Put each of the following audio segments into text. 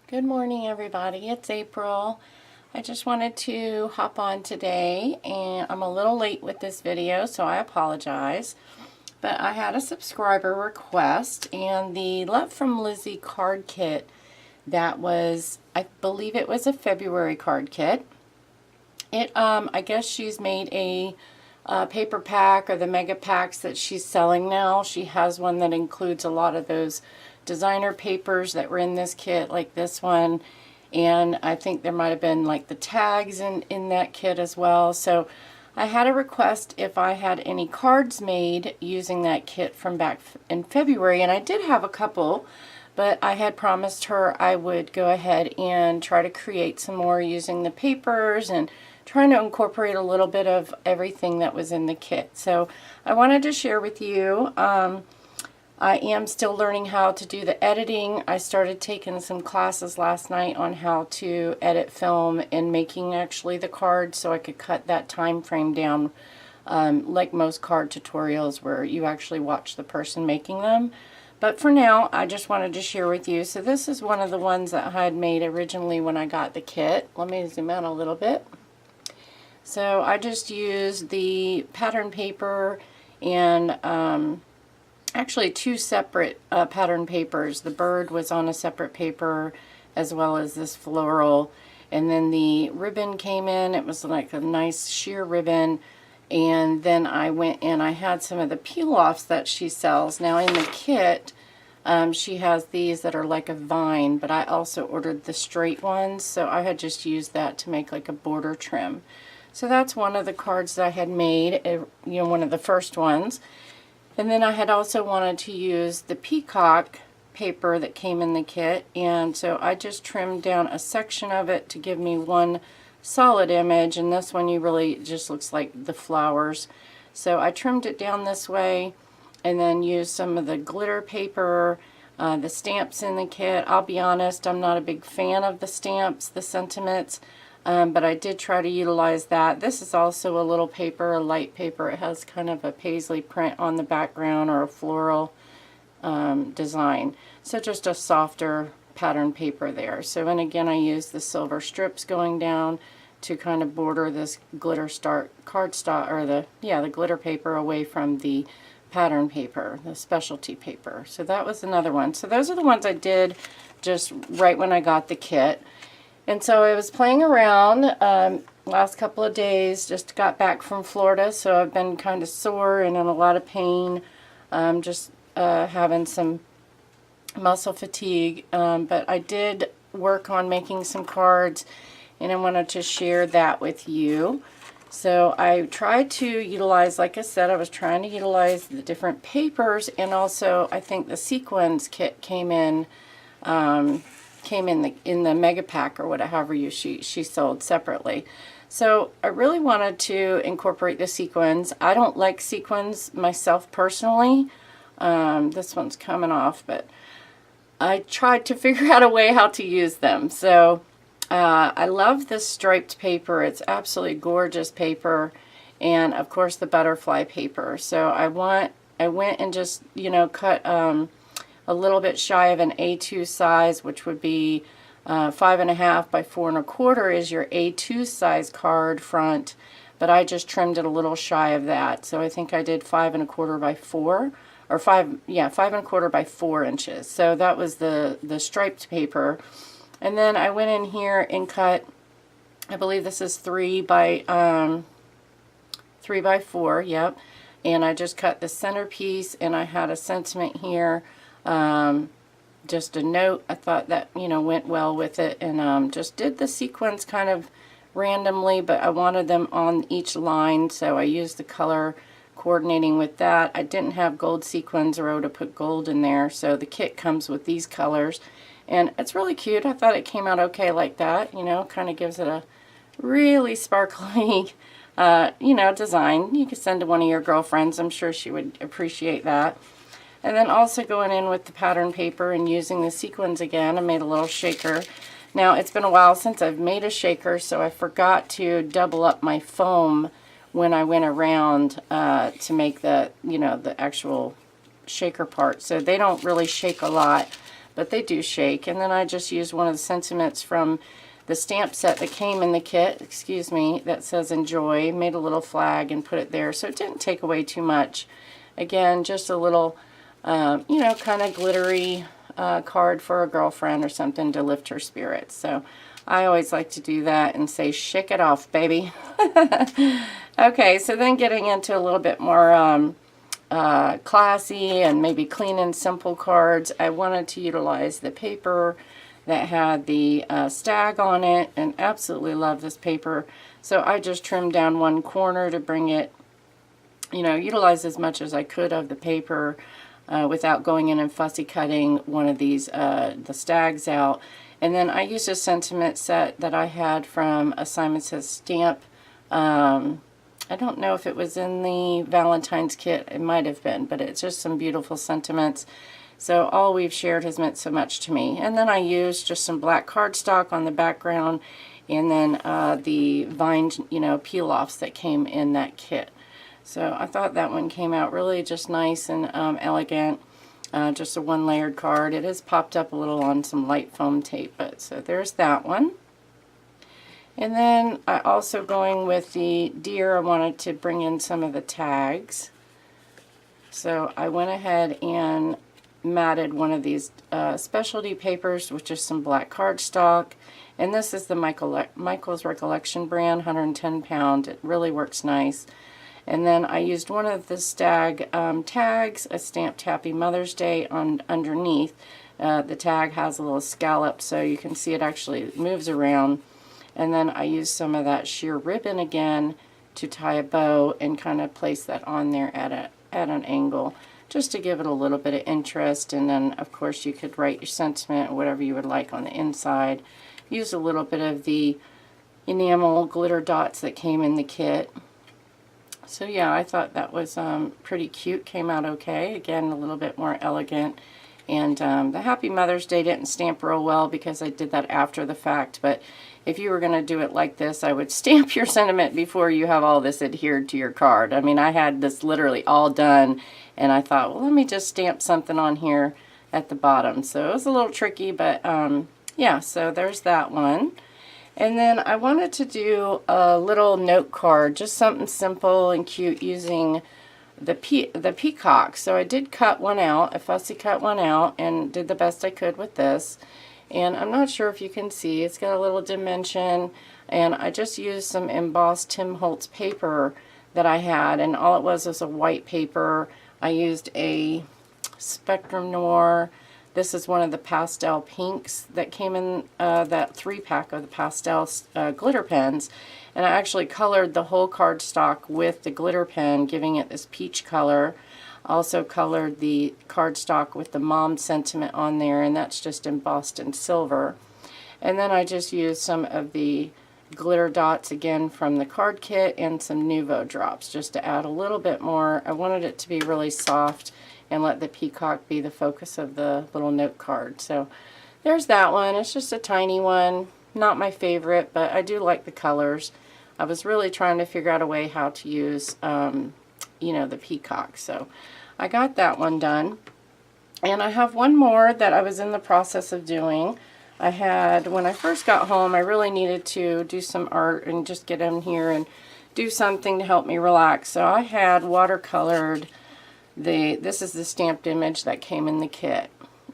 Good morning, everybody. It's April. I just wanted to hop on today, and I'm a little late with this video, so I apologize. But I had a subscriber request, and the Love from LIZI card kit that was, I believe it was a February card kit. I guess she's made a paper pack or the mega packs that she's selling now. She has one that includes a lot of those designer papers that were in this kit, like this one, and I think there might have been like the tags in that kit as well. So I had a request if I had any cards made using that kit from back in February, and I did have a couple, but I had promised her I would go ahead and try to create some more using the papers and trying to incorporate a little bit of everything that was in the kit. So I wanted to share with you. I am still learning how to do the editing. I started taking some classes last night on how to edit film and making actually the cards so I could cut that time frame down, like most card tutorials where you actually watch the person making them. But for now, I just wanted to share with you. So this is one of the ones that I had made originally when I got the kit. Let me zoom out a little bit. So I just used the pattern paper and actually two separate pattern papers. The bird was on a separate paper as well as this floral, and then the ribbon came in. It was like a nice sheer ribbon, and then I went and I had some of the peel-offs that she sells. Now in the kit she has these that are like a vine, but I also ordered the straight ones, so I had just used that to make like a border trim. So that's one of the cards that I had made, one of the first ones. And then I had also wanted to use the peacock paper that came in the kit, and so I just trimmed down a section of it to give me one solid image, and this one just looks like the flowers. So I trimmed it down this way and then used some of the glitter paper, the stamps in the kit. I'll be honest, I'm not a big fan of the stamps, the sentiments, but I did try to utilize that. This is also a little paper, a light paper. It has kind of a paisley print on the background or a floral design. So just a softer pattern paper there. So, and again, I used the silver strips going down to kind of border this glitter cardstock, or the glitter paper away from the pattern paper, the specialty paper. So that was another one. So those are the ones I did just right when I got the kit. And so I was playing around last couple of days, just got back from Florida, so I've been kind of sore and in a lot of pain, just having some muscle fatigue, but I did work on making some cards, and I wanted to share that with you. So I tried to utilize, like I said, I was trying to utilize the different papers, and also I think the sequins kit came in the mega pack or whatever she sold separately. So I really wanted to incorporate the sequins. I don't like sequins myself personally. This one's coming off, but I tried to figure out a way how to use them. So I love this striped paper. It's absolutely gorgeous paper, and of course the butterfly paper. So I went and just cut a little bit shy of an A2 size, which would be 5.5 by 4 1/4 is your A2 size card front, but I just trimmed it a little shy of that. So I think I did 5 1/4 by 4, or 5 1/4 by 4 inches. So that was the striped paper. And then I went in here and cut, I believe this is 3 by 4, yep. And I just cut the centerpiece, and I had a sentiment here, just a note. I thought that went well with it, and just did the sequins kind of randomly, but I wanted them on each line, so I used the color coordinating with that. I didn't have gold sequins, or I would have put gold in there, so the kit comes with these colors, and it's really cute. I thought it came out okay like that, kind of gives it a really sparkly design. You could send to one of your girlfriends. I'm sure she would appreciate that. And then also going in with the pattern paper and using the sequins again, I made a little shaker. Now, it's been a while since I've made a shaker, so I forgot to double up my foam when I went around to make the, the actual shaker part. So they don't really shake a lot, but they do shake. And then I just used one of the sentiments from the stamp set that came in the kit, excuse me, that says enjoy. Made a little flag and put it there, so it didn't take away too much. Again, just a little, you know, kind of glittery card for a girlfriend or something to lift her spirits. So I always like to do that and say, shake it off, baby. Okay, so then getting into a little bit more classy and maybe clean and simple cards, I wanted to utilize the paper that had the stag on it, and absolutely love this paper. So I just trimmed down one corner to bring it, you know, utilize as much as I could of the paper without going in and fussy cutting one of these, the stags out. And then I used a sentiment set that I had from a Simon Says stamp. I don't know if it was in the Valentine's kit. It might have been, but it's just some beautiful sentiments. So all we've shared has meant so much to me. And then I used just some black cardstock on the background, and then the vine, you know, peel-offs that came in that kit. So I thought that one came out really just nice and elegant. Just a one-layered card. It has popped up a little on some light foam tape, but so there's that one. And then I also, going with the deer, I wanted to bring in some of the tags. So I went ahead and matted one of these specialty papers with just some black cardstock, and this is the Michael's Recollection brand, 110 pound. It really works nice. And then I used one of the stag tags, a stamped Happy Mother's Day on underneath. The tag has a little scallop, so you can see it actually moves around. And then I used some of that sheer ribbon again to tie a bow and kind of place that on there at an angle, just to give it a little bit of interest. And then of course you could write your sentiment or whatever you would like on the inside. Use a little bit of the enamel glitter dots that came in the kit. So yeah, I thought that was pretty cute. Came out okay. Again, a little bit more elegant. And the Happy Mother's Day didn't stamp real well because I did that after the fact, but if you were going to do it like this, I would stamp your sentiment before you have all this adhered to your card. I mean, I had this literally all done, and I thought, well, let me just stamp something on here at the bottom. So it was a little tricky, but yeah, so there's that one. And then I wanted to do a little note card, just something simple and cute using the peacock. So I did cut one out, I fussy cut one out, and did the best I could with this. And I'm not sure if you can see, it's got a little dimension, and I just used some embossed Tim Holtz paper that I had, and all it was a white paper. I used a Spectrum Noir. This is one of the pastel pinks that came in that 3-pack of the pastel glitter pens, and I actually colored the whole cardstock with the glitter pen, giving it this peach color. Also colored the cardstock with the mom sentiment on there, and that's just embossed in silver. And then I just used some of the glitter dots again from the Cardkit and some Nuvo drops just to add a little bit more. I wanted it to be really soft and let the peacock be the focus of the little note card. So there's that one. It's just a tiny one. Not my favorite, but I do like the colors. I was really trying to figure out a way how to use you know, the peacock. So I got that one done. And I have one more that I was in the process of doing. I had, when I first got home, I really needed to do some art and just get in here and do something to help me relax. So I had watercolored this is the stamped image that came in the kit.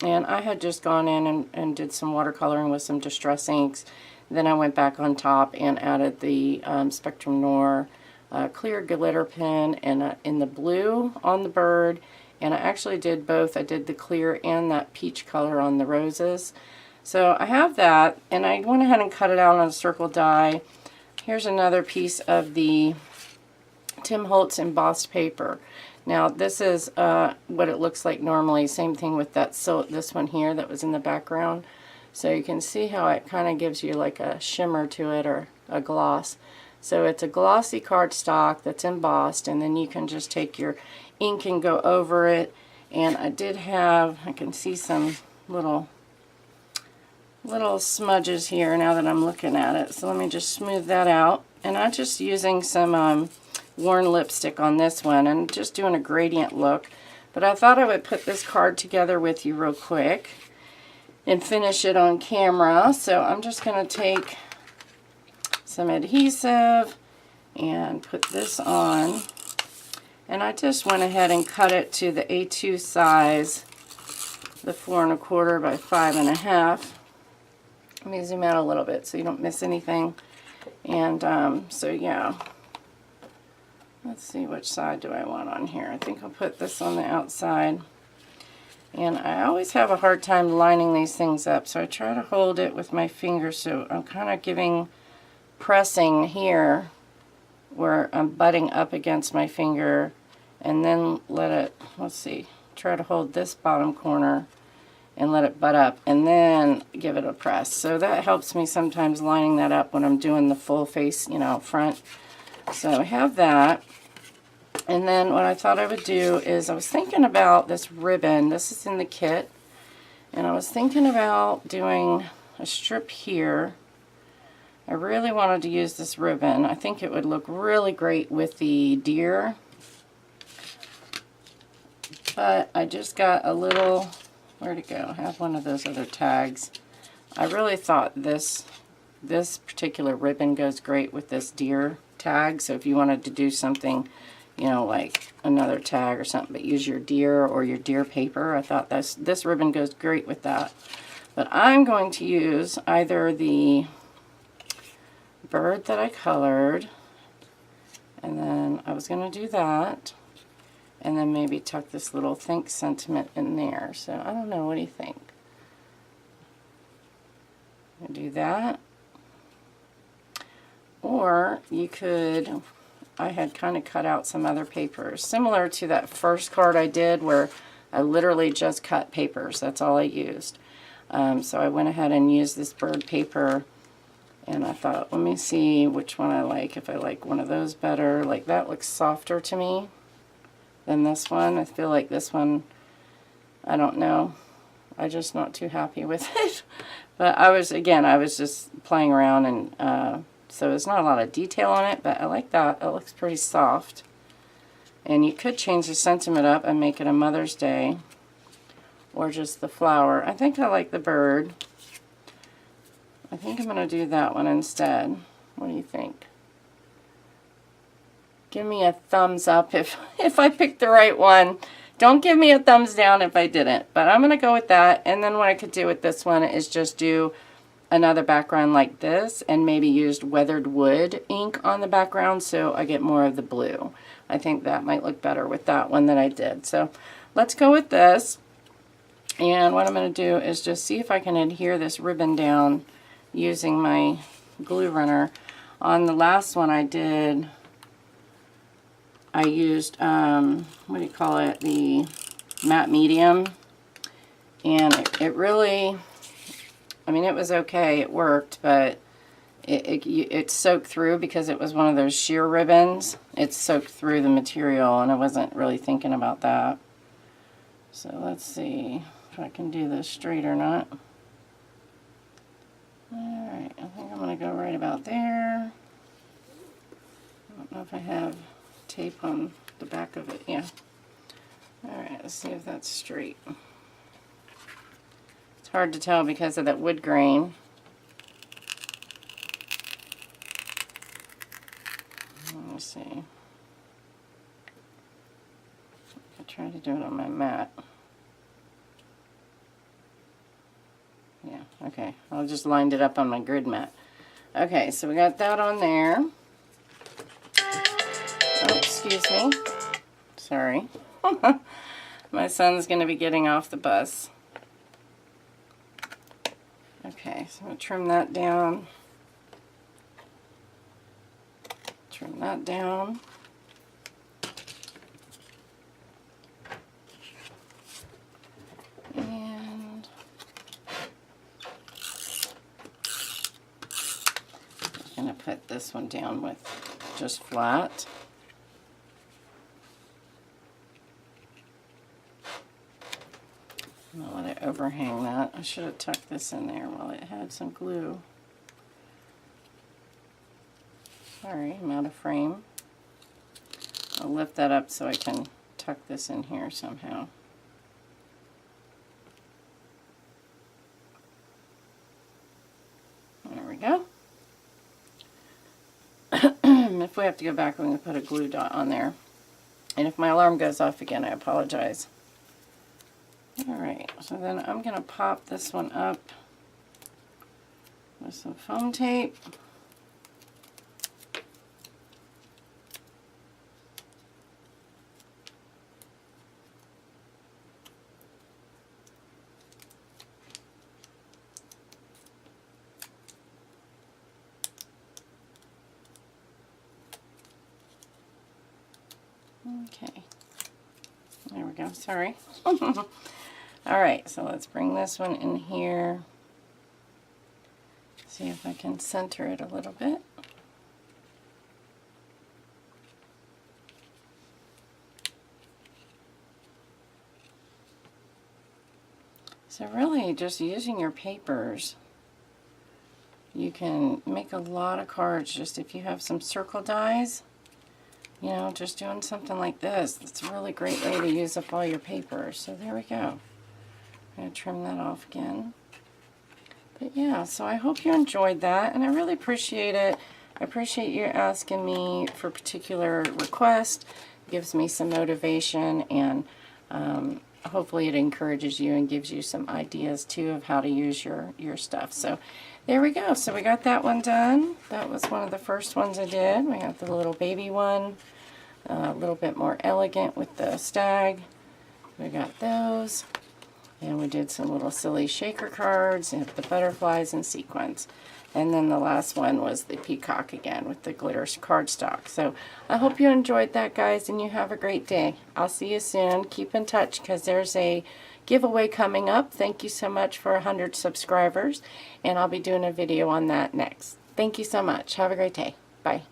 And I had just gone in and did some watercoloring with some distress inks. Then I went back on top and added the Spectrum Noir clear glitter pen and in the blue on the bird, and I actually did both. I did the clear and that peach color on the roses. So I have that, and I went ahead and cut it out on a circle die. Here's another piece of the Tim Holtz embossed paper. Now this is what it looks like normally. Same thing with that this one here that was in the background. So you can see how it kind of gives you like a shimmer to it, or a gloss. So it's a glossy cardstock that's embossed, and then you can just take your ink and go over it. And I did have, I can see some little smudges here now that I'm looking at it. So let me just smooth that out. And I'm just using some worn lipstick on this one and just doing a gradient look. But I thought I would put this card together with you real quick. and finish it on camera. So I'm just going to take some adhesive and put this on. And I just went ahead and cut it to the A2 size, the 4 1/4 by 5 1/2. Let me zoom out a little bit so you don't miss anything. And so yeah, let's see, which side do I want on here. I think I'll put this on the outside. And I always have a hard time lining these things up, so I try to hold it with my finger, so I'm kind of pressing here where I'm butting up against my finger, and then let it, let's see, try to hold this bottom corner and let it butt up, and then give it a press. So that helps me sometimes lining that up when I'm doing the full face, you know, front. So I have that. And then what I thought I would do is I was thinking about this ribbon. This is in the kit. And I was thinking about doing a strip here. I really wanted to use this ribbon. I think it would look really great with the deer. But I just got a little, where'd it go? I have one of those other tags. I really thought this particular ribbon goes great with this deer tag. So if you wanted to do something, you know, like another tag or something, but use your deer or your deer paper, I thought this ribbon goes great with that. But I'm going to use either the bird that I colored, and then I was going to do that, and then maybe tuck this little think sentiment in there. So I don't know, what do you think? I'll do that. Or you could, I had kind of cut out some other papers, similar to that first card I did where I literally just cut papers. That's all I used. So I went ahead and used this bird paper, and I thought, let me see which one I like. If I like one of those better, like that looks softer to me than this one. I feel like this one, I don't know. I'm just not too happy with it. But I was just playing around, and so there's not a lot of detail on it, but I like that. It looks pretty soft. And you could change the sentiment up and make it a Mother's Day, or just the flower. I think I like the bird. I think I'm going to do that one instead. What do you think? Give me a thumbs up if I picked the right one. Don't give me a thumbs down if I didn't. But I'm going to go with that. And then what I could do with this one is just do another background like this, and maybe used weathered wood ink on the background so I get more of the blue. I think that might look better with that one that I did. So let's go with this. And what I'm going to do is just see if I can adhere this ribbon down using my glue runner. On the last one I did, I used, what do you call it, the matte medium, and it really, I mean, it was okay, it worked, but it soaked through because it was one of those sheer ribbons. It soaked through the material, and I wasn't really thinking about that. So let's see if I can do this straight or not. Alright, I think I'm going to go right about there. I don't know if I have tape on the back of it. Yeah. Alright, let's see if that's straight. It's hard to tell because of that wood grain. Let me see. I try to do it on my mat. Yeah, okay. I just lined it up on my grid mat. Okay, so we got that on there. Oh, excuse me. Sorry. My son's going to be getting off the bus. Okay, so I'm going to trim that down. Trim that down. And I'm going to put this one down with just flat. I'm going to let it overhang that. I should have tucked this in there while it had some glue. Sorry, I'm out of frame. I'll lift that up so I can tuck this in here somehow. if we have to go back, I'm going to put a glue dot on there. And if my alarm goes off again, I apologize. Alright, so then I'm going to pop this one up with some foam tape. Okay, there we go, sorry. Alright, so let's bring this one in here. See if I can center it a little bit. So really just using your papers, you can make a lot of cards just if you have some circle dies. You know, just doing something like this. It's a really great way to use up all your papers. So there we go. I'm going to trim that off again. But yeah, so I hope you enjoyed that, and I really appreciate it. I appreciate you asking me for particular requests. It gives me some motivation, and hopefully it encourages you and gives you some ideas too of how to use your stuff. So there we go. So we got that one done. That was one of the first ones I did. We got the little baby one, a little bit more elegant with the stag. We got those. And we did some little silly shaker cards and the butterflies and sequins. And then the last one was the peacock again with the glitter cardstock. So I hope you enjoyed that, guys, and you have a great day. I'll see you soon. Keep in touch because there's a giveaway coming up. Thank you so much for 100 subscribers, and I'll be doing a video on that next. Thank you so much. Have a great day. Bye.